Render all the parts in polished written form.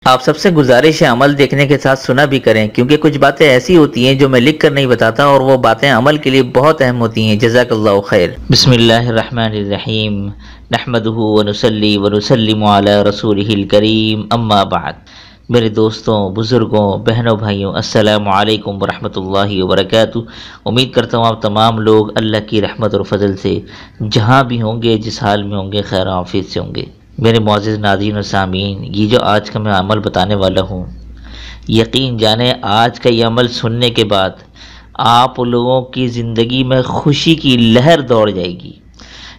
آپ سب سے گزارش ہے عمل دیکھنے کے ساتھ سنا بھی کریں، کیونکہ کچھ باتیں ایسی ہوتی ہیں جو میں لکھ کر نہیں بتاتا اور وہ باتیں عمل کے لیے بہت اہم ہوتی ہیں۔ جزاک اللہ خیر۔ بسم اللہ الرحمن الرحیم، نحمدہ ونصلی ونسلم علی رسولہ الکریم، اما بعد۔ میرے دوستوں، بزرگوں، بہنوں، بھائیوں، السلام علیکم ورحمۃ اللہ وبرکاتہ۔ امید کرتا ہوں آپ تمام لوگ اللہ کی رحمت اور فضل سے جہاں بھی ہوں گے، جس حال میں ہوں گے، خیر و عافیت سے ہوں گے۔ میرے معزز ناظرین و سامعین، یہ جو آج کا میں عمل بتانے والا ہوں، یقین جانیں آج کا یہ عمل سننے کے بعد آپ لوگوں کی زندگی میں خوشی کی لہر دوڑ جائے گی۔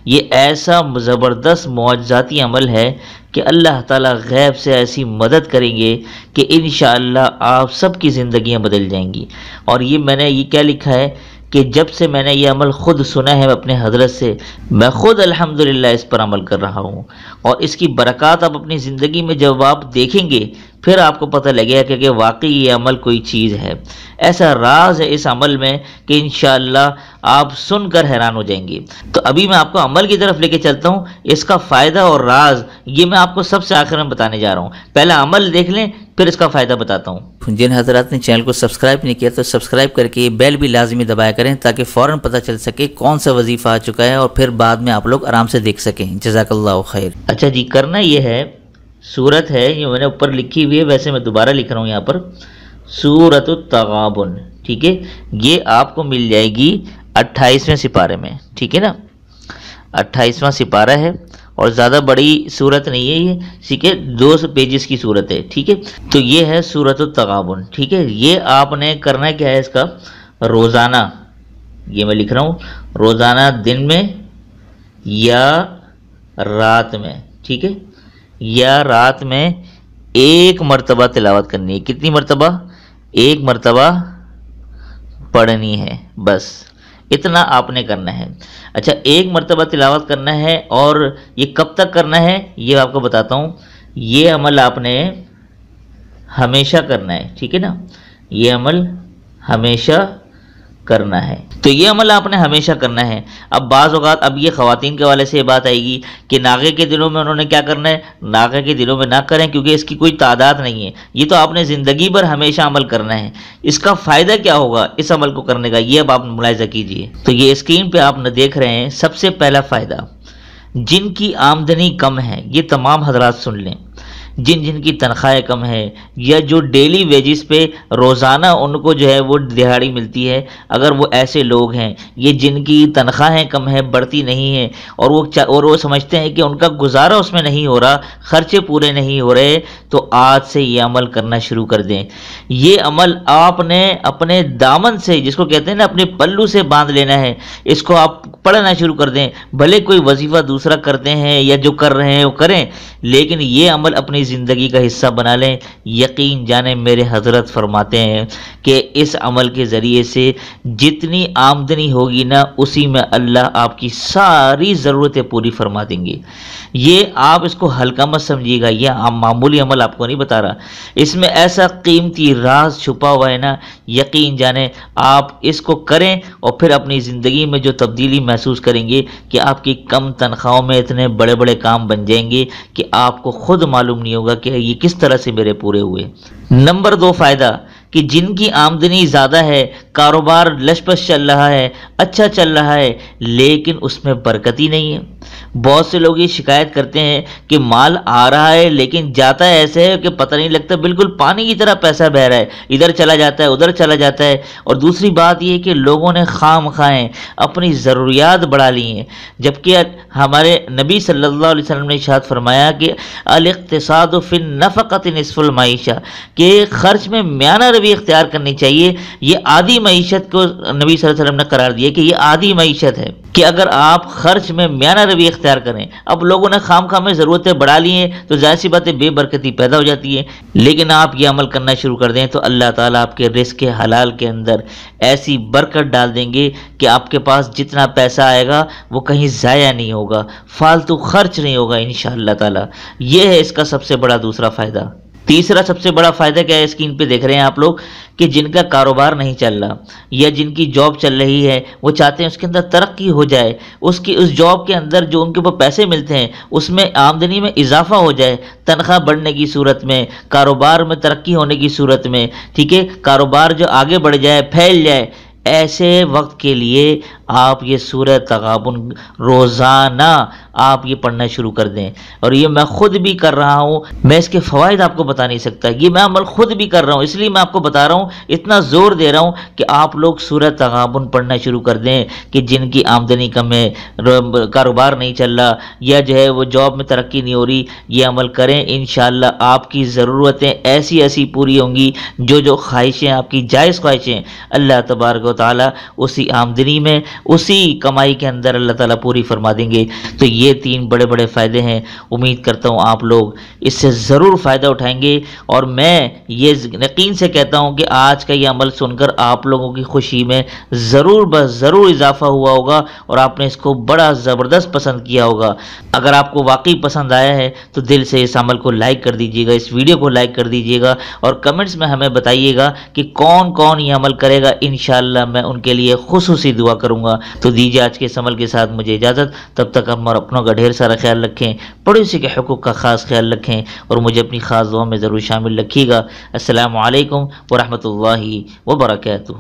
یہ ایسا زبردست معجزاتی عمل ہے کہ اللہ تعالیٰ غیب سے ایسی مدد کریں گے کہ انشاءاللہ آپ سب کی زندگیاں بدل جائیں گی۔ اور یہ میں نے یہ کیا لکھا ہے کہ جب سے میں نے یہ عمل خود سنا ہے اپنے حضرت سے، میں خود الحمدللہ اس پر عمل کر رہا ہوں، اور اس کی برکات آپ اپنی زندگی میں جب آپ دیکھیں گے پھر آپ کو پتہ لگے گا کہ واقعی یہ عمل کوئی چیز ہے۔ ایسا راز ہے اس عمل میں کہ انشاءاللہ آپ سن کر حیران ہو جائیں گے۔ تو ابھی میں آپ کو عمل کی طرف لے کے چلتا ہوں، اس کا فائدہ اور راز یہ میں آپ کو سب سے آخر میں بتانے جا رہا ہوں۔ پہلا عمل دیکھ لیں پھر اس کا فائدہ بتاتا ہوں۔ جن حضرات نے چینل کو سبسکرائب نہیں کیا تو سبسکرائب کر کے یہ بیل بھی لازمی دبایا کریں تاکہ فوراً پتہ چل سکے کون سا وظیفہ آ چکا ہے اور پھر بعد میں آپ لوگ آرام سے دیکھ سکیں۔ جزاک اللہ او خیر۔ اچھا جی، کرنا یہ ہے، سورت ہے یہ میں نے اوپر لکھی ہوئی ہے، ویسے میں دوبارہ لکھ رہا ہوں یہاں پر، سورۃ التغابن، ٹھیک ہے؟ یہ آپ کو مل جائے گی 28ویں سپارے میں، ٹھیک ہے نا؟ 28واں سپارہ ہے اور زیادہ بڑی صورت نہیں ہے، یہ ٹھیک ہے، 2 پیجز کی صورت ہے، ٹھیک ہے؟ تو یہ ہے سورۃ التغابن، ٹھیک ہے؟ یہ آپ نے کرنا کیا ہے، اس کا روزانہ، یہ میں لکھ رہا ہوں، روزانہ دن میں یا رات میں، ٹھیک ہے؟ یا رات میں 1 مرتبہ تلاوت کرنی ہے۔ کتنی مرتبہ؟ 1 مرتبہ پڑھنی ہے، بس اتنا آپ نے کرنا ہے۔ اچھا، 1 مرتبہ تلاوت کرنا ہے، اور یہ کب تک کرنا ہے یہ آپ کو بتاتا ہوں۔ یہ عمل آپ نے ہمیشہ کرنا ہے، ٹھیک ہے نا؟ یہ عمل ہمیشہ کرنا ہے، تو یہ عمل آپ نے ہمیشہ کرنا ہے۔ اب بعض اوقات اب یہ خواتین کے والے سے یہ بات آئے گی کہ ناغے کے دنوں میں انہوں نے کیا کرنا ہے، ناغے کے دنوں میں نہ کریں کیونکہ اس کی کوئی تعداد نہیں ہے۔ یہ تو آپ نے زندگی بھر ہمیشہ عمل کرنا ہے۔ اس کا فائدہ کیا ہوگا اس عمل کو کرنے کا، یہ اب آپ ملاحظہ کیجئے۔ تو یہ اسکرین پہ آپ نے دیکھ رہے ہیں، سب سے پہلا فائدہ، جن کی آمدنی کم ہے، یہ تمام حضرات سن لیں، جن کی تنخواہیں کم ہے یا جو ڈیلی ویجز پہ روزانہ ان کو جو ہے وہ دہاڑی ملتی ہے، اگر وہ ایسے لوگ ہیں، یہ جن کی تنخواہیں کم ہیں، بڑھتی نہیں ہیں، اور وہ سمجھتے ہیں کہ ان کا گزارا اس میں نہیں ہو رہا، خرچے پورے نہیں ہو رہے، تو آج سے یہ عمل کرنا شروع کر دیں۔ یہ عمل آپ نے اپنے دامن سے، جس کو کہتے ہیں نا اپنے پلو سے باندھ لینا ہے، اس کو آپ پڑھنا شروع کر دیں۔ بھلے کوئی وظیفہ دوسرا کرتے ہیں یا جو کر رہے ہیں وہ کریں، لیکن یہ عمل اپنی زندگی کا حصہ بنا لیں۔ یقین جانیں میرے حضرت فرماتے ہیں کہ اس عمل کے ذریعے سے جتنی آمدنی ہوگی نا، اسی میں اللہ آپ کی ساری ضرورتیں پوری فرما دیں گے۔ یہ آپ اس کو ہلکا مت سمجھیے گا، یہ معمولی عمل آپ کو نہیں بتا رہا، اس میں ایسا قیمتی راز چھپا ہوا ہے نا، یقین جانیں آپ اس کو کریں اور پھر اپنی زندگی میں جو تبدیلی محسوس کریں گے کہ آپ کی کم تنخواہوں میں اتنے بڑے بڑے کام بن جائیں گے کہ آپ کو خود معلوم نہیں ہوگا کہ یہ کس طرح سے میرے پورے ہوئے۔ نمبر 2 فائدہ، کہ جن کی آمدنی زیادہ ہے، کاروبار لش پش چل رہا ہے، اچھا چل رہا ہے، لیکن اس میں برکت ہی نہیں ہے۔ بہت سے لوگ یہ شکایت کرتے ہیں کہ مال آ رہا ہے لیکن جاتا ہے ایسے ہے کہ پتہ نہیں لگتا، بالکل پانی کی طرح پیسہ بہہ رہا ہے، ادھر چلا جاتا ہے ادھر چلا جاتا ہے۔ اور دوسری بات یہ کہ لوگوں نے خام خواہیں اپنی ضروریات بڑھا لی ہیں، جبکہ ہمارے نبی صلی اللہ علیہ وسلم نے ارشاد فرمایا کہ الاقتصاد فی النفقۃ نصف المعیشہ، کہ خرچ میں میانہ روی اختیار کرنی چاہیے۔ یہ آدھی معیشت کو نبی صلی اللہ علیہ وسلم نے قرار دیا کہ یہ آدھی معیشت ہے، کہ اگر آپ خرچ میں میانہ روی اختیار کریں۔ اب لوگوں نے خام خواہ میں ضرورتیں بڑھا لی ہیں تو ظاہر سی بات ہے بے برکتی پیدا ہو جاتی ہے، لیکن آپ یہ عمل کرنا شروع کر دیں تو اللہ تعالیٰ آپ کے رزق حلال کے اندر ایسی برکت ڈال دیں گے کہ آپ کے پاس جتنا پیسہ آئے گا وہ کہیں ضائع نہیں ہوگا، فالتو خرچ نہیں ہوگا انشاءاللہ تعالیٰ۔ یہ ہے اس کا سب سے بڑا دوسرا فائدہ۔ تیسرا سب سے بڑا فائدہ کیا ہے، اسکرین پہ دیکھ رہے ہیں آپ لوگ، کہ جن کا کاروبار نہیں چل رہا یا جن کی جاب چل رہی ہے، وہ چاہتے ہیں اس کے اندر ترقی ہو جائے، اس جاب کے اندر جو ان کے اوپر پیسے ملتے ہیں اس میں آمدنی میں اضافہ ہو جائے، تنخواہ بڑھنے کی صورت میں، کاروبار میں ترقی ہونے کی صورت میں، ٹھیک ہے، کاروبار جو آگے بڑھ جائے، پھیل جائے، ایسے وقت کے لیے آپ یہ سورہ تغابن روزانہ آپ یہ پڑھنا شروع کر دیں۔ اور یہ میں خود بھی کر رہا ہوں، میں اس کے فوائد آپ کو بتا نہیں سکتا، یہ میں عمل خود بھی کر رہا ہوں، اس لیے میں آپ کو بتا رہا ہوں، اتنا زور دے رہا ہوں کہ آپ لوگ سورہ تغابن پڑھنا شروع کر دیں، کہ جن کی آمدنی کم ہے، کاروبار نہیں چل رہا، یا جو ہے وہ جاب میں ترقی نہیں ہو رہی، یہ عمل کریں، انشاءاللہ آپ کی ضرورتیں ایسی ایسی پوری ہوں گی، جو خواہشیں آپ کی جائز خواہشیں اللہ تبارک و تعالیٰ اسی آمدنی میں، اسی کمائی کے اندر اللہ تعالیٰ پوری فرما دیں گے۔ تو یہ 3 بڑے بڑے فائدے ہیں، امید کرتا ہوں آپ لوگ اس سے ضرور فائدہ اٹھائیں گے، اور میں یہ یقین سے کہتا ہوں کہ آج کا یہ عمل سن کر آپ لوگوں کی خوشی میں ضرور ضرور اضافہ ہوا ہوگا، اور آپ نے اس کو بڑا زبردست پسند کیا ہوگا۔ اگر آپ کو واقعی پسند آیا ہے تو دل سے اس عمل کو لائک کر دیجیے گا، اس ویڈیو کو لائک کر دیجیے گا، اور کمنٹس میں ہمیں بتائیے گا کہ کون کون یہ عمل کرے گا، انشاءاللہ میں ان کے لیے خصوصی دعا کروں گا۔ تو دیجیے آج کے اس عمل کے ساتھ مجھے اجازت، تب تک ہم اور اپنوں کا ڈھیر سارا خیال رکھیں، پڑوسی کے حقوق کا خاص خیال رکھیں، اور مجھے اپنی خاص دعاؤں میں ضرور شامل رکھیے گا۔ السلام علیکم ورحمۃ اللہ وبرکاتہ۔